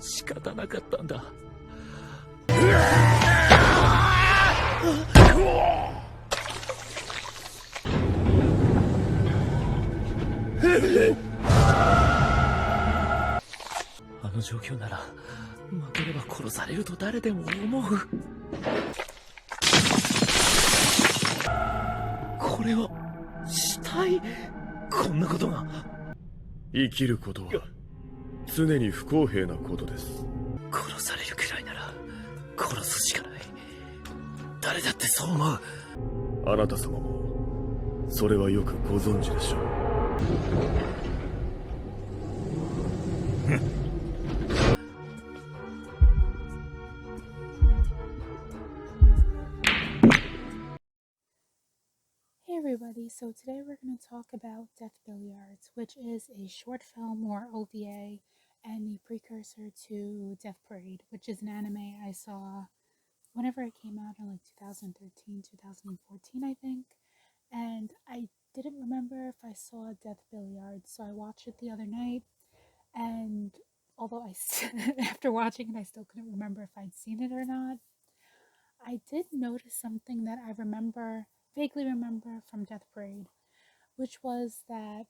仕方なかったんだ。あの状況なら負ければ殺されると誰でも思う。これは死体。こんなことが。生きることは常に不公平なことです。殺されるくらいなら殺すしかない。誰だってそう思う。あなた様もそれはよくご存知でしょう。Hey everybody, so today we're going to talk about Death Billiards, which is a short film or OVA and the precursor to Death Parade, which is an anime I saw whenever it came out in like 2013, 2014 I think, and I didn't remember if I saw Death Billiards, so I watched it the other night, and although after watching it I still couldn't remember if I'd seen it or not, I did notice something that I vaguely remember from Death Parade, which was that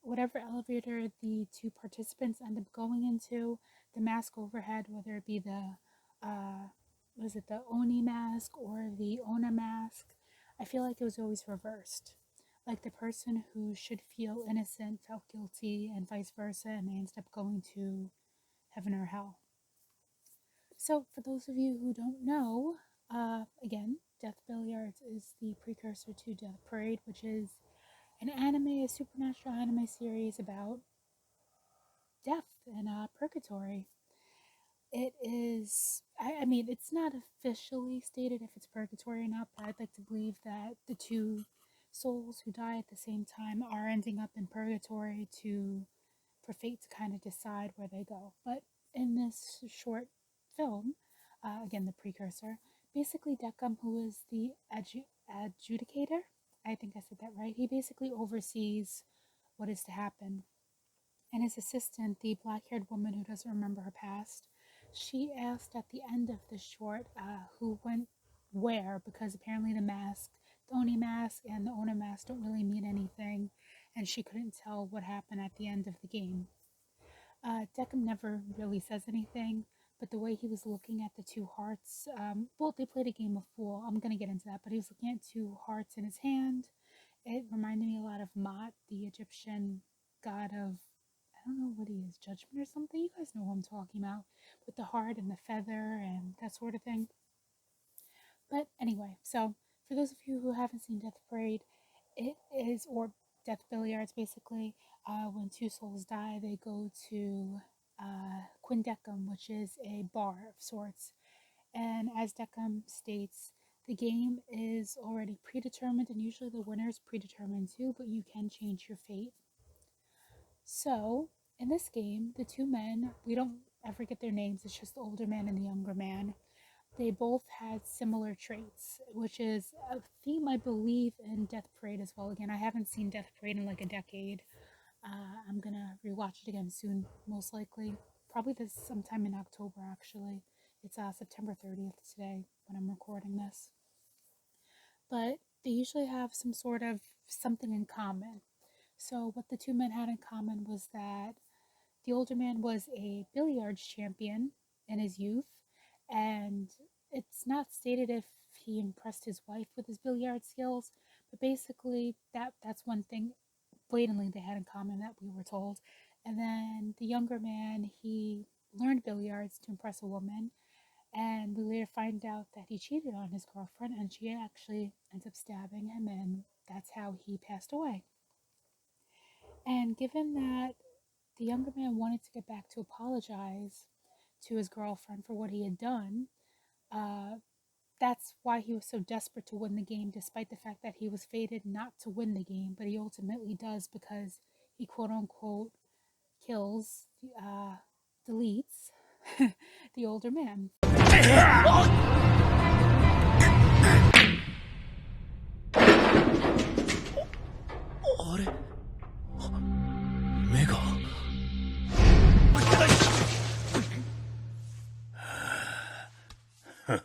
whatever elevator the two participants end up going into, the mask overhead, whether it be the the Oni mask or the Ona mask, I feel like it was always reversed. Like the person who should feel innocent felt guilty and vice versa, and they ended up going to heaven or hell. So for those of you who don't know, again, Death Billiards is the precursor to Death Parade, which is an anime, a supernatural anime series about death and purgatory. It is, I mean, it's not officially stated if it's purgatory or not, but I'd like to believe that the two souls who die at the same time are ending up in purgatory for fate to kind of decide where they go. But in this short film, again, the precursor, basically Decim, who is the adjudicator, I think I said that right, he basically oversees what is to happen. And his assistant, the black-haired woman who doesn't remember her past, she asked at the end of the short who went where, because apparently the Oni mask and the Ona mask don't really mean anything, and she couldn't tell what happened at the end of the game. Decim never really says anything, but the way he was looking at the two hearts, well, they played a game of Fool, I'm going to get into that, but he was looking at two hearts in his hand. It reminded me a lot of Mot, the Egyptian god of, I don't know what he is, judgment or something? You guys know who I'm talking about, with the heart and the feather and that sort of thing. But anyway, so for those of you who haven't seen Death Parade, it is, or Death Billiards basically, when two souls die, they go to Quindecim, which is a bar of sorts. And as Decim states, the game is already predetermined, and usually the winner is predetermined too, but you can change your fate. So, in this game, the two men, we don't ever get their names, it's just the older man and the younger man. They both had similar traits, which is a theme I believe in Death Parade as well. Again, I haven't seen Death Parade in like a decade. I'm gonna rewatch it again soon, most likely. Probably this sometime in October, actually. It's September 30th today when I'm recording this. But they usually have some sort of something in common. So what the two men had in common was that the older man was a billiards champion in his youth, and it's not stated if he impressed his wife with his billiard skills, but basically that's one thing blatantly they had in common that we were told. And then the younger man, he learned billiards to impress a woman, and we later find out that he cheated on his girlfriend, and she actually ends up stabbing him, and that's how he passed away. And given that the younger man wanted to get back to apologize to his girlfriend for what he had done, that's why he was so desperate to win the game, despite the fact that he was fated not to win the game, but he ultimately does, because he quote-unquote kills, deletes the older man. あれ、目が。おじ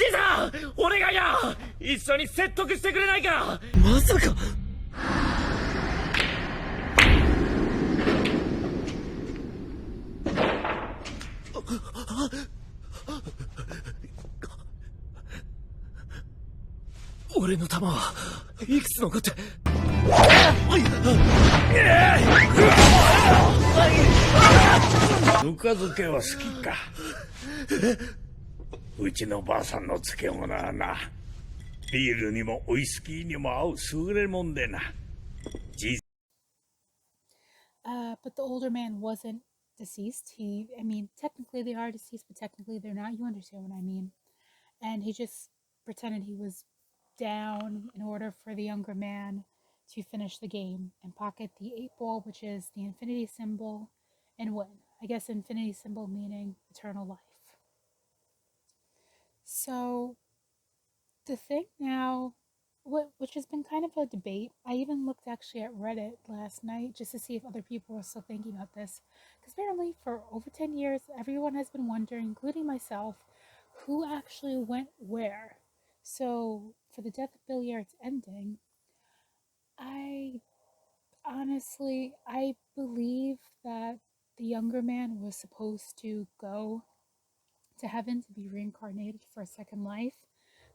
いさんお願いや一緒に説得してくれないかまさか俺の弾はいくつ残ってぬか漬けは好きか。うちのばあさんの漬物はな、ビールにもウイスキーにも合う優れもんでな。But the older man wasn't deceased. I mean, technically they are deceased, but technically they're not. You understand what I mean? And he just pretended he was down in order for the younger man to finish the game and pocket the 8 ball, which is the infinity symbol, and win. I guess infinity symbol meaning eternal life. So the thing now, which has been kind of a debate. I even looked actually at Reddit last night just to see if other people were still thinking about this. Because apparently, for over 10 years, everyone has been wondering, including myself, who actually went where. So, for the Death Billiards ending, I I believe that the younger man was supposed to go to heaven to be reincarnated for a second life.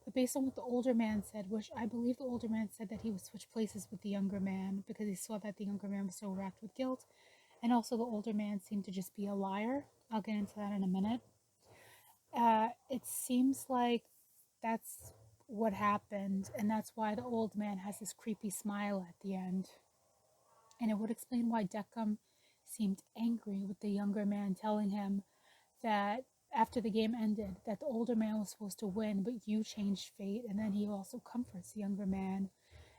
But based on what the older man said, which I believe the older man said that he would switch places with the younger man because he saw that the younger man was so racked with guilt. And also, the older man seemed to just be a liar. I'll get into that in a minute. It seems like that's what happened, and that's why the old man has this creepy smile at the end. And it would explain why Decim seemed angry with the younger man, telling him that after the game ended, that the older man was supposed to win, but you changed fate. And then he also comforts the younger man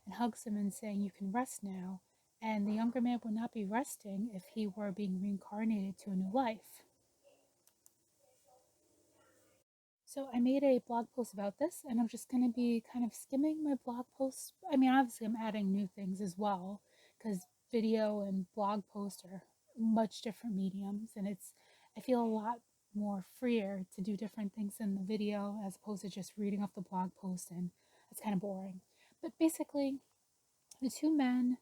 and hugs him and saying, "You can rest now." And the younger man would not be resting if he were being reincarnated to a new life. So I made a blog post about this, and I'm just going to be kind of skimming my blog posts. I mean, obviously, I'm adding new things as well, because video and blog posts are much different mediums, and I feel a lot more freer to do different things in the video as opposed to just reading off the blog post, and it's kind of boring. But basically, the two men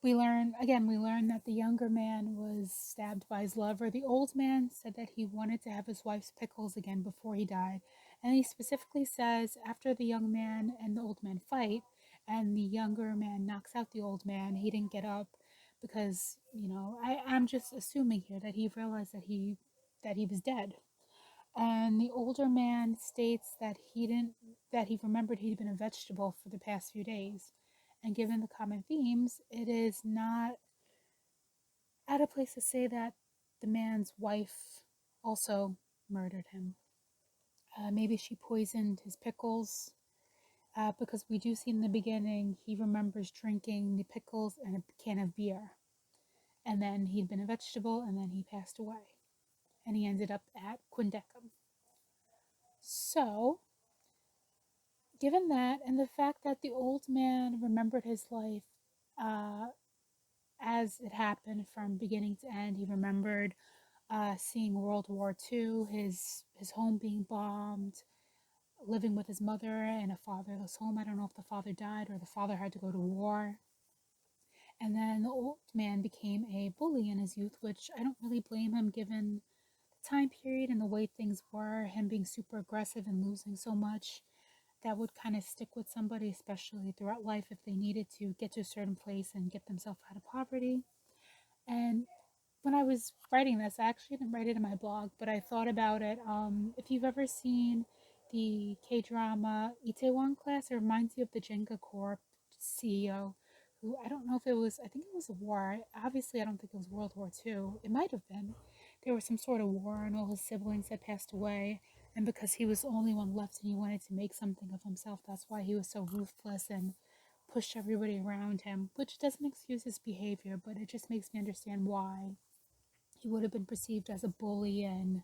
we learn that the younger man was stabbed by his lover. The old man said that he wanted to have his wife's pickles again before he died. And he specifically says after the young man and the old man fight and the younger man knocks out the old man, he didn't get up because, I'm just assuming here that he realized that he was dead. And the older man states that he remembered he'd been a vegetable for the past few days. And given the common themes, it is not out of place to say that the man's wife also murdered him. Maybe she poisoned his pickles, because we do see in the beginning he remembers drinking the pickles and a can of beer. And then he'd been a vegetable, and then he passed away. And he ended up at Quindecim. So, given that, and the fact that the old man remembered his life as it happened from beginning to end, he remembered seeing World War II, his home being bombed, living with his mother in a fatherless home. I don't know if the father died or the father had to go to war. And then the old man became a bully in his youth, which I don't really blame him given the time period and the way things were, him being super aggressive and losing so much. That would kind of stick with somebody, especially throughout life, if they needed to get to a certain place and get themselves out of poverty. And when I was writing this, I actually didn't write it in my blog, but I thought about it. If you've ever seen the K-drama Itaewon Class, it reminds you of the Jenga Corp CEO, who I don't know if it was, I think it was a war. Obviously, I don't think it was World War II. It might have been. There was some sort of war and all his siblings had passed away. And because he was the only one left and he wanted to make something of himself, that's why he was so ruthless and pushed everybody around him, which doesn't excuse his behavior, but it just makes me understand why he would have been perceived as a bully and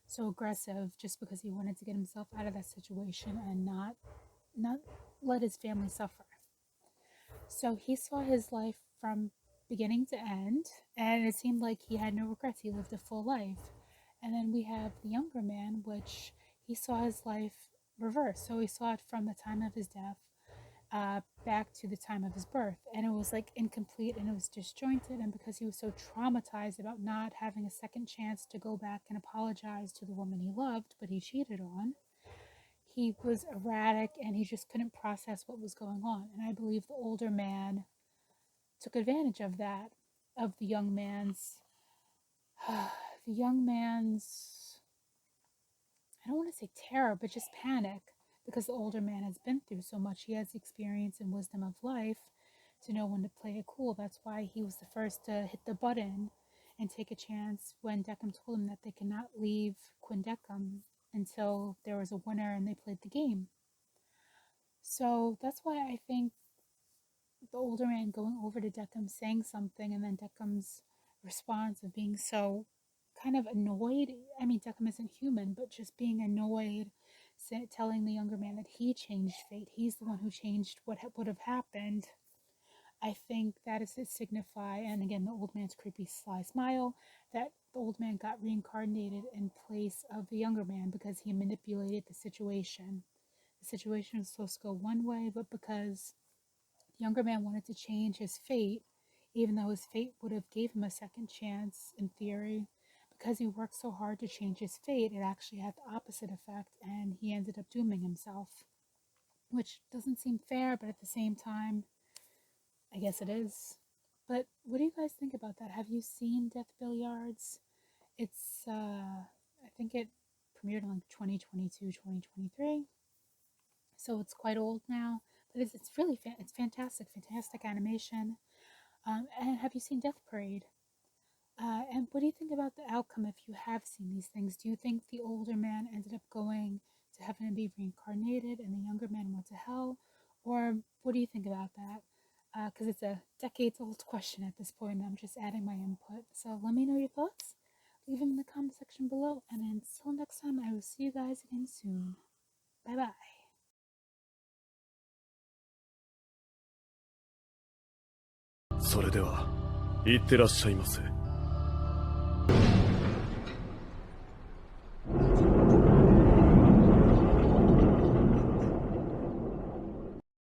so aggressive just because he wanted to get himself out of that situation and not let his family suffer. So he saw his life from beginning to end, and it seemed like he had no regrets. He lived a full life. And then we have the younger man, which he saw his life reversed. So he saw it from the time of his death back to the time of his birth. And it was like incomplete and it was disjointed. And because he was so traumatized about not having a second chance to go back and apologize to the woman he loved, but he cheated on, he was erratic and he just couldn't process what was going on. And I believe the older man took advantage of that, of the young man's, the young man's, I don't want to say terror, but just panic, because the older man has been through so much. He has experience and wisdom of life to know when to play it cool. That's why he was the first to hit the button and take a chance when Decim told him that they could not leave Quindecim until there was a winner and they played the game. So that's why I think the older man going over to Decim saying something and then Decim's response of being so kind of annoyed. I mean, Decim isn't human, but just being annoyed, telling the younger man that he changed fate. He's the one who changed what would have happened. I think that is to signify, and again, the old man's creepy sly smile, that the old man got reincarnated in place of the younger man because he manipulated the situation. The situation was supposed to go one way, but because the younger man wanted to change his fate, even though his fate would have gave him a second chance in theory, because he worked so hard to change his fate, it actually had the opposite effect, and he ended up dooming himself, which doesn't seem fair, but at the same time, I guess it is. But what do you guys think about that? Have you seen Death Billiards? It's, I think it premiered in like 2022, 2023. So it's quite old now, but it's really it's fantastic animation. And have you seen Death Parade? And what do you think about the outcome if you have seen these things? Do you think the older man ended up going to heaven and be reincarnated and the younger man went to hell? Or what do you think about that? Because it's a decades old question at this point. I'm just adding my input. So let me know your thoughts. Leave them in the comment section below. And until next time, I will see you guys again soon. Bye bye. それでは、行ってらっしゃいませ。